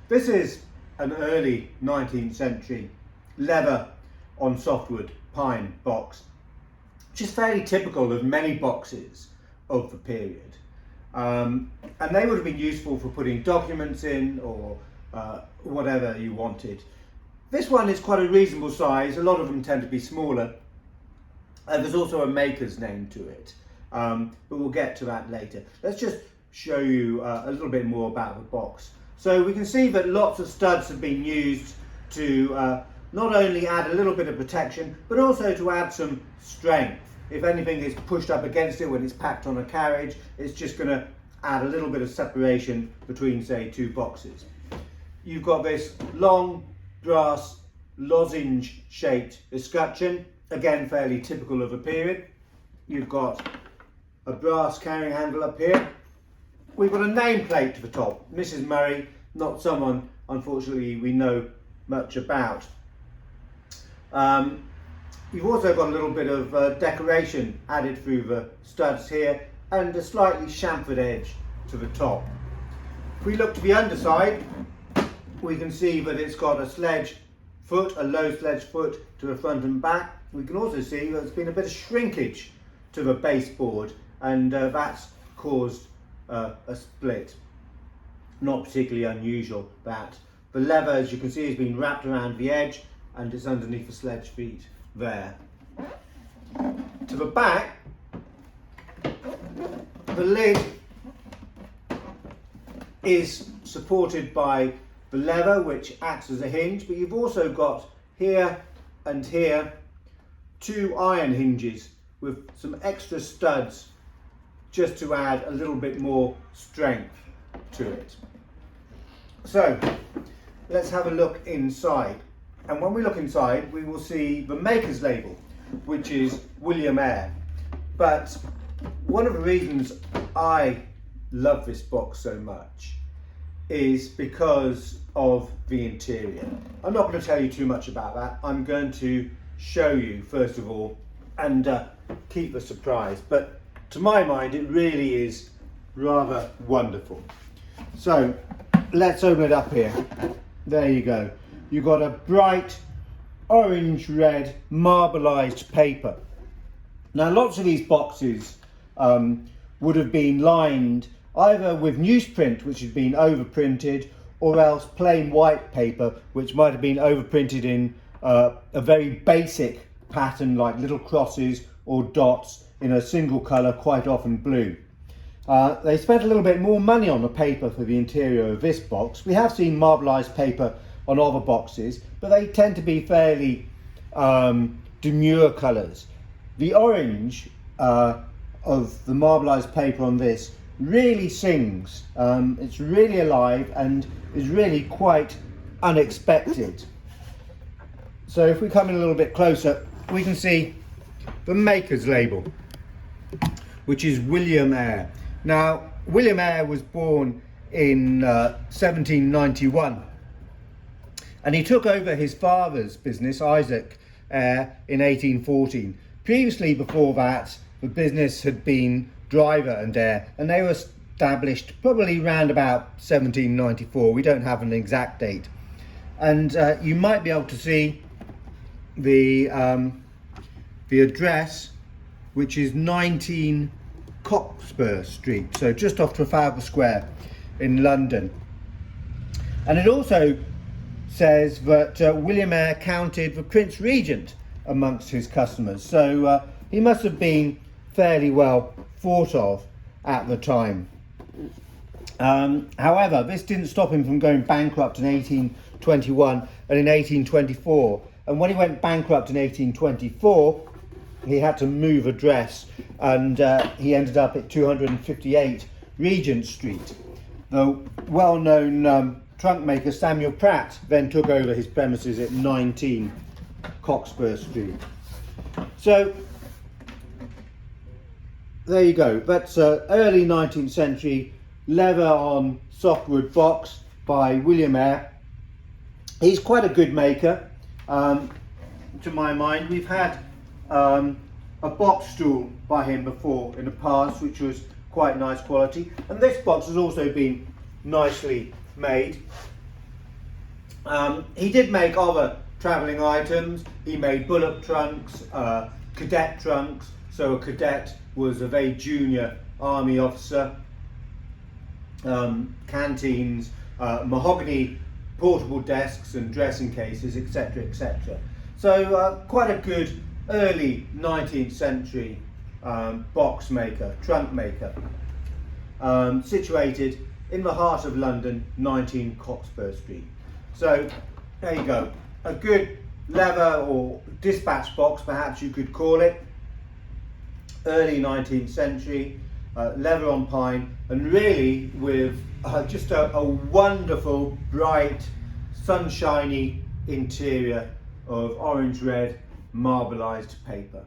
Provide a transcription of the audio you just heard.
This is an early 19th century leather on softwood pine box, which is fairly typical of many boxes of the period. And they would have been useful for putting documents in or whatever you wanted. This one is quite a reasonable size. A lot of them tend to be smaller. There's also a maker's name to it, but we'll get to that later. Let's just show you a little bit more about the box. So we can see that lots of studs have been used to not only add a little bit of protection, but also to add some strength. If anything is pushed up against it when it's packed on a carriage, it's just going to add a little bit of separation between, say, two boxes. You've got this long brass lozenge shaped escutcheon, again fairly typical of a period. You've got a brass carrying handle up here. We've got a nameplate to the top, Mrs. Murray, not someone unfortunately we know much about. You've also got a little bit of decoration added through the studs here and a slightly chamfered edge to the top. If we look to the underside, we can see that it's got a sledge foot, a low sledge foot to the front and back. We can also see that there's been a bit of shrinkage to the baseboard, and that's caused a split. Not particularly unusual that. The leather, as you can see, has been wrapped around the edge and it's underneath the sledge feet there. To the back, the lid is supported by the leather, which acts as a hinge, but you've also got here and here two iron hinges with some extra studs just to add a little bit more strength to it. So let's have a look inside, and when we look inside we will see the maker's label, which is William Eyre. But one of the reasons I love this box so much is because of the interior. I'm not going to tell you too much about that. I'm going to show you first of all and keep the surprise, but to my mind it really is rather wonderful. So let's open it up here. There you go. You've got a bright orange red marbleized paper. Now lots of these boxes would have been lined either with newsprint which had been overprinted, or else plain white paper which might have been overprinted in a very basic pattern like little crosses or dots in a single colour, quite often blue. They spent a little bit more money on the paper for the interior of this box. We have seen marbleized paper on other boxes, but they tend to be fairly demure colours. The orange of the marbleized paper on this really sings. It's really alive and is really quite unexpected. So if we come in a little bit closer, we can see the maker's label, which is William Eyre. Now, William Eyre was born in 1791, and he took over his father's business, Isaac Eyre, in 1814. Previously, before that, the business had been Driver and Eyre, and they were established probably around about 1794. We don't have an exact date. And you might be able to see the address, which is 19 Cockspur Street, so just off Trafalgar Square in London. And it also says that William Eyre counted the Prince Regent amongst his customers, so he must have been fairly well thought of at the time. However, this didn't stop him from going bankrupt in 1821 and in 1824, and when he went bankrupt in 1824 he had to move address, and he ended up at 258 Regent Street. The well-known trunk maker Samuel Pratt then took over his premises at 19 Cockspur Street. So there you go. That's early 19th century leather on softwood box by William Eyre. He's quite a good maker, to my mind. We've had a box stool by him before in the past, which was quite nice quality, and this box has also been nicely made. He did make other travelling items. He made bullock trunks, cadet trunks, so a cadet was a very junior army officer, canteens, mahogany portable desks and dressing cases, etc., etc. So quite a good early 19th century box maker, trunk maker, situated in the heart of London, 19 Cockspur Street. So there you go, a good leather or dispatch box, perhaps you could call it, early 19th century, leather on pine, and really with just a wonderful, bright, sunshiny interior of orange red marbleized paper.